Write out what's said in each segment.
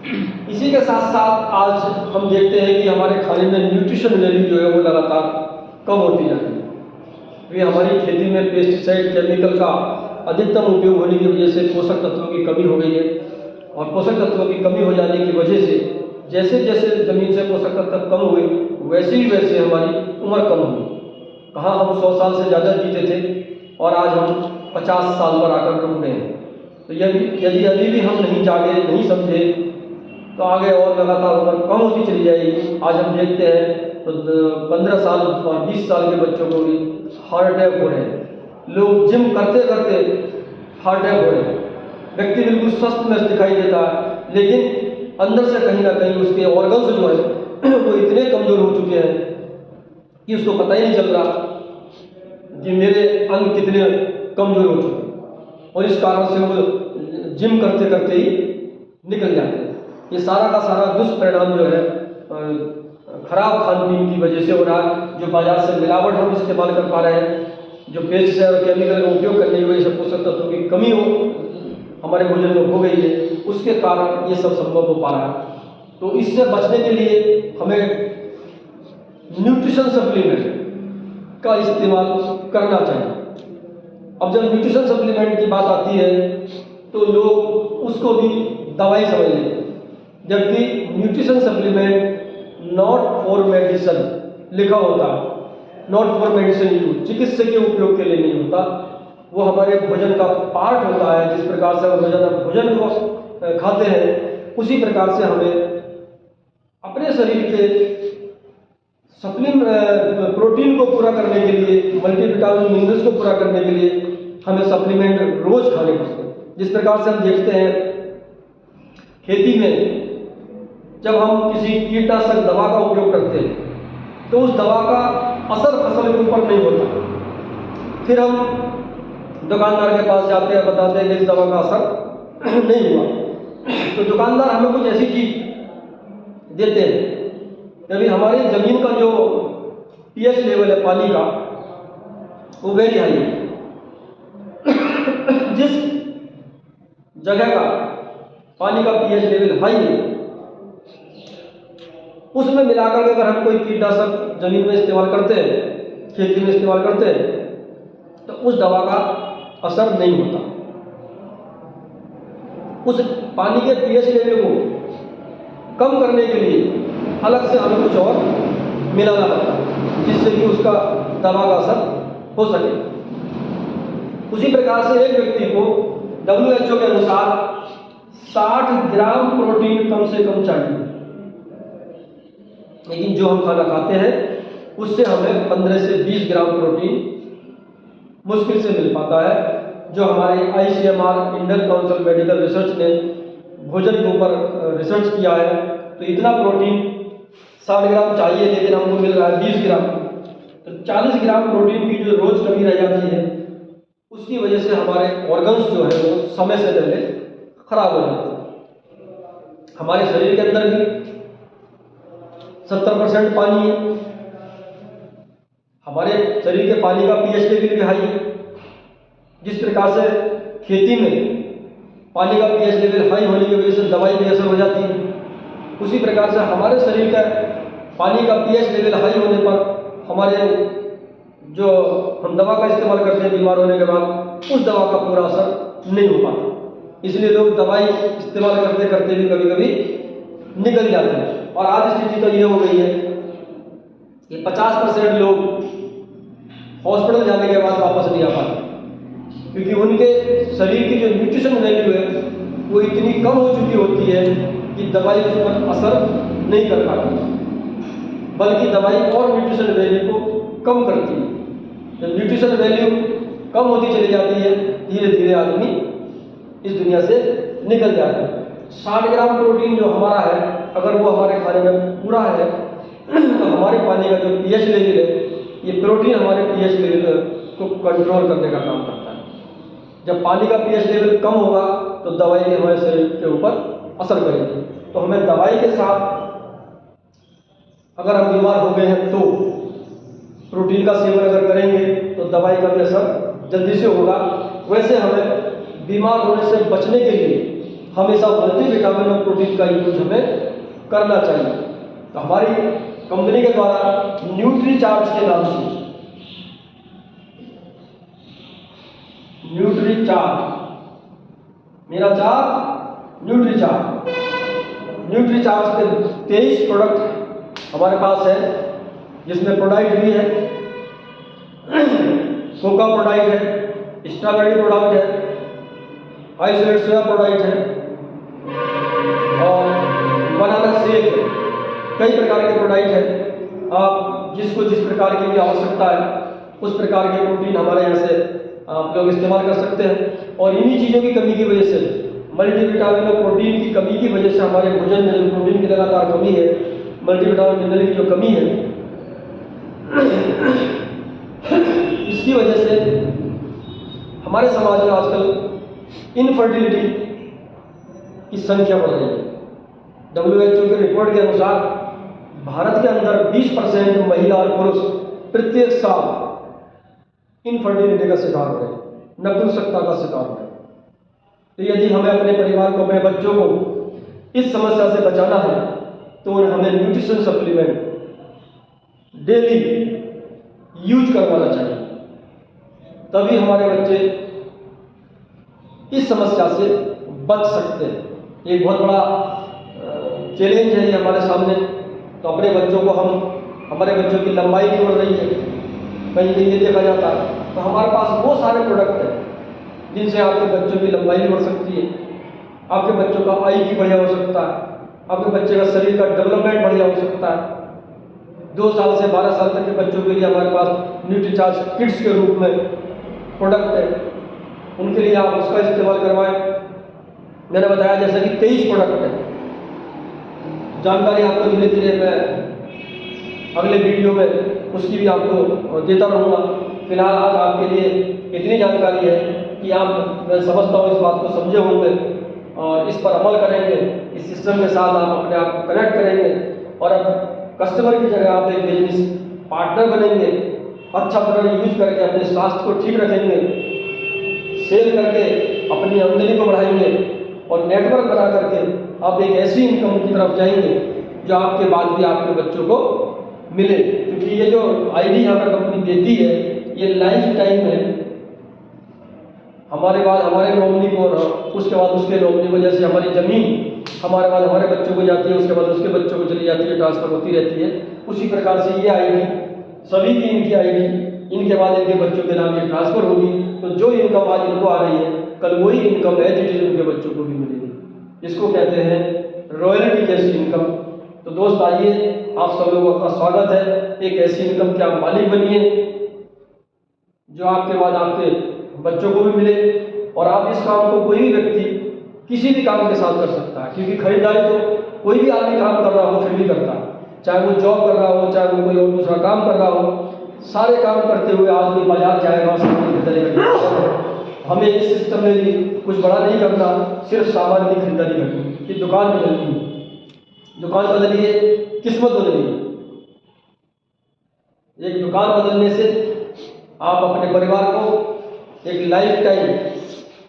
इसी के साथ साथ आज हम देखते हैं कि हमारे खाने में न्यूट्रिशन वैल्यू जो है वो लगातार कम होती जा रही है। वे हमारी खेती में पेस्टिसाइड केमिकल का अधिकतम उपयोग होने की वजह से पोषक तत्वों की कमी हो गई है, और पोषक तत्वों की कमी हो जाने की वजह से जैसे जैसे ज़मीन से पोषक तत्व कम हुए वैसे ही वैसे हमारी उम्र कम हुई। कहाँ हम 100 साल से ज़्यादा जीते थे और आज हम 50 साल पर आकर रुक गए हैं। तो यदि अभी भी हम नहीं जागे, नहीं समझे, तो आगे और लगातार उम्र कम होती चली जाएगी। आज हम देखते हैं तो 15 साल और 20 साल के बच्चों को भी हार्ट अटैक हो रहे हैं। लोग जिम करते करते हार्ट अटैक हो रहे हैं। व्यक्ति बिल्कुल स्वस्थ में दिखाई देता है, लेकिन अंदर से कहीं ना कहीं उसके ऑर्गन्स जो है वो इतने कमज़ोर हो चुके हैं कि उसको पता ही नहीं चल रहा कि मेरे अंग कितने कमज़ोर हो चुके हैं, और इस कारण से वो जिम करते करते ही निकल जाते हैं। ये सारा का सारा दुष्परिणाम जो है खराब खान पीन की वजह से हो रहा है। जो बाजार से मिलावट हम इस्तेमाल कर पा रहे हैं, जो पेस्टिसाइड और केमिकल का उपयोग करने की वजह से पोषक तत्वों की कमी हमारे भोजन में हो गई है, उसके कारण ये सब संभव हो पा रहा है। तो इससे बचने के लिए हमें न्यूट्रिशन सप्लीमेंट का इस्तेमाल करना चाहिए। अब जब न्यूट्रिशन सप्लीमेंट की बात आती है तो लोग उसको भी दवाई समझ लेते हैं, जबकि nutrition supplement not for medicine लिखा होता है, नॉट फॉर मेडिसिन यूज, चिकित्सकीय उपयोग के लिए नहीं होता। वो हमारे भोजन का पार्ट होता है। जिस प्रकार से हम भोजन को खाते हैं, उसी प्रकार से हमें अपने शरीर के प्रोटीन को पूरा करने के लिए, मल्टीविटामिन मिनरल्स को पूरा करने के लिए हमें सप्लीमेंट रोज खाने पड़ते हैं। जिस प्रकार से हम देखते हैं खेती में, जब हम किसी कीटनाशक दवा का उपयोग करते हैं तो उस दवा का असर फसल के ऊपर नहीं होता। फिर हम दुकानदार के पास जाते हैं, बताते हैं कि इस दवा का असर नहीं हुआ, तो दुकानदार हमें कुछ ऐसी चीज देते हैं यदि हमारी जमीन का जो पीएच लेवल है पानी का वो वेरी हाई है। जिस जगह का पानी का पीएच लेवल हाई है उसमें मिलाकर के अगर हम कोई कीटनाशक जमीन में इस्तेमाल करते हैं, खेती में इस्तेमाल करते हैं, तो उस दवा का असर नहीं होता। उस पानी के पीएच लेवल को कम करने के लिए अलग से हमें कुछ और मिलाना पड़ता है, जिससे कि उसका दवा का असर हो सके। उसी प्रकार से एक व्यक्ति को WHO के अनुसार 60 ग्राम प्रोटीन कम से कम चाहिए, लेकिन जो हम खाना खाते हैं उससे हमें 15 से 20 ग्राम प्रोटीन मुश्किल से मिल पाता है। जो हमारे ICMR Indian council medical research ने भोजन के ऊपर रिसर्च किया है, तो इतना प्रोटीन 60 ग्राम चाहिए, लेकिन हमको मिल रहा है 20 ग्राम। तो 40 ग्राम प्रोटीन की जो रोज कमी रह जाती है, उसकी वजह से हमारे ऑर्गन्स जो है वो समय से पहले खराब हो जाते हैं। हमारे शरीर के अंदर भी 70% पानी है। हमारे शरीर के पानी का पीएच लेवल भी हाई है। जिस प्रकार से खेती में पानी का पीएच लेवल हाई होने की वजह से दवाई भी असर हो जाती है, उसी प्रकार से हमारे शरीर का पानी का पीएच लेवल हाई होने पर हमारे जो हम दवा का इस्तेमाल करते हैं बीमार होने के बाद, उस दवा का पूरा असर नहीं हो पाता। इसलिए लोग दवाई इस्तेमाल करते करते भी कभी कभी निकल जाते हैं। और आज स्थिति तो ये हो गई है कि 50% लोग हॉस्पिटल जाने के बाद वापस नहीं आ पाते, क्योंकि उनके शरीर की जो न्यूट्रिशन वैल्यू है वो इतनी कम हो चुकी होती है कि दवाई उस पर असर नहीं कर पाती, बल्कि दवाई और न्यूट्रिशन वैल्यू को कम करती है। जब न्यूट्रिशन वैल्यू कम होती चली जाती है, धीरे धीरे आदमी इस दुनिया से निकल जाता है। 60 ग्राम प्रोटीन जो हमारा है, अगर वो हमारे खाने में पूरा है तो हमारे पानी का जो पीएच लेवल है, ये प्रोटीन हमारे पीएच लेवल को कंट्रोल करने का काम करता है। जब पानी का पीएच लेवल कम होगा तो दवाई भी हमारे शरीर के ऊपर असर करेगी। तो हमें दवाई के साथ, अगर हम बीमार हो गए हैं तो प्रोटीन का सेवन अगर करेंगे तो दवाई का भी असर जल्दी से होगा। वैसे हमें बीमार होने से बचने के लिए हमेशा मल्टीविटामिन और प्रोटीन का यूज हमें करना चाहिए। तो हमारी कंपनी के द्वारा न्यूट्रीचार्ज के नाम से न्यूट्रीचार्ज, मेरा चार्ज न्यूट्रीचार्ज, न्यूट्रीचार्ज के 23 प्रोडक्ट हमारे पास है, जिसमें प्रोडाइट भी है, कोका प्रोडाइट है, स्ट्रॉबेरी प्रोडक्ट है, आइसोलेट सोया प्रोडाइट है और बनाना शेक है। कई प्रकार के प्रोडाइट है। आप जिसको जिस प्रकार की भी आवश्यकता है उस प्रकार के प्रोटीन हमारे यहाँ से आप लोग इस्तेमाल कर सकते हैं। और इन्हीं चीज़ों की कमी की वजह से, मल्टीविटामिन और प्रोटीन की कमी की वजह से हमारे भोजन में जो प्रोटीन की लगातार कमी है, मल्टीविटामिन मिनरल की जो कमी है, इसकी वजह से हमारे समाज में आजकल इनफर्टिलिटी की संख्या बढ़ रही है। WHO की रिपोर्ट के अनुसार भारत के अंदर 20% महिला और पुरुष प्रत्येक साल इनफर्टिलिटी का शिकार हो रहे हैं, नपुंसकता का शिकार हो रहे हैं। तो यदि हमें अपने परिवार को, अपने बच्चों को इस समस्या से बचाना है तो हमें न्यूट्रिशन सप्लीमेंट डेली यूज करवाना चाहिए, तभी हमारे बच्चे इस समस्या से बच सकते हैं। एक बहुत बड़ा चैलेंज है ये हमारे सामने। तो अपने बच्चों को हमारे बच्चों की लंबाई भी बढ़ रही है, कहीं कहीं ये देखा जाता है। तो हमारे पास वो सारे प्रोडक्ट हैं जिनसे आपके बच्चों की लंबाई भी बढ़ सकती है, आपके बच्चों का IQ बढ़िया हो सकता है, आपके बच्चे का शरीर का डेवलपमेंट बढ़िया हो सकता है। 2 साल से 12 साल तक के बच्चों के लिए हमारे पास न्यूट्रीचार्ज किड्स के रूप में प्रोडक्ट है, उनके लिए आप उसका इस्तेमाल करवाएं। मैंने बताया जैसे कि 23 प्रोडक्ट है। जानकारी आपको धीरे धीरे मैं अगले वीडियो में उसकी भी आपको देता रहूँगा। फिलहाल आज आपके लिए इतनी जानकारी है कि आप, मैं समझता हूँ, इस बात को समझे होंगे और इस पर अमल करेंगे। इस सिस्टम के साथ आप अपने आप को कनेक्ट करेंगे और अब कस्टमर की जगह आप एक बिजनेस पार्टनर बनेंगे। अच्छा प्रोडक्ट यूज करके अपने स्वास्थ्य को ठीक रखेंगे, सेल करके अपनी आमदनी को बढ़ाएंगे और नेटवर्क बना करके आप एक ऐसी इनकम की तरफ जाएंगे जो आपके बाद भी आपके बच्चों को मिले। क्योंकि ये जो आईडी यहाँ पर कंपनी देती है ये लाइफ टाइम है। हमारे बाद हमारे नॉमिनी को, उसके बाद उसके नॉमिनी को, जैसे हमारी ज़मीन हमारे बाद हमारे बच्चों को जाती है, उसके बाद उसके बच्चों को चली जाती है, ट्रांसफ़र होती रहती है। उसी प्रकार से ये आईडी सभी की, इनकी आईडी, इनके बाद इनके बच्चों के नाम ये ट्रांसफ़र होगी। तो जो इनकम आज इनको आ रही है, कल वही इनकम है जो उनके बच्चों को भी मिलेगी। इसको कहते हैं रॉयल्टी जैसी इनकम। तो दोस्त आइए, आप सब लोगों का स्वागत है। एक ऐसी इनकम के आप मालिक बनिए जो आपके बाद आपके बच्चों को भी मिले। और आप इस काम को कोई भी व्यक्ति किसी भी काम के साथ कर सकता है, क्योंकि खरीदारी तो कोई भी आदमी काम कर रहा हो फिर भी करता है, चाहे वो जॉब कर रहा हो, चाहे वो कोई और दूसरा काम कर रहा हो। सारे काम करते हुए आदमी बाजार जाएगा और सामान खरीदेगा। हमें इस सिस्टम में भी कुछ बड़ा नहीं करना, सिर्फ सामान की खरीदारी करनी। कि दुकान बदलनी है, दुकान बदलिए, किस्मत बदलिए। एक दुकान बदलने से आप अपने परिवार को एक लाइफ टाइम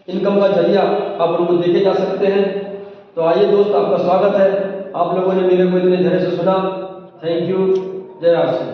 इनकम का जरिया आप उनको देके जा सकते हैं। तो आइए दोस्त, आपका स्वागत है। आप लोगों ने मेरे को इतने धैर्य से सुना, थैंक यू। जय आर सी।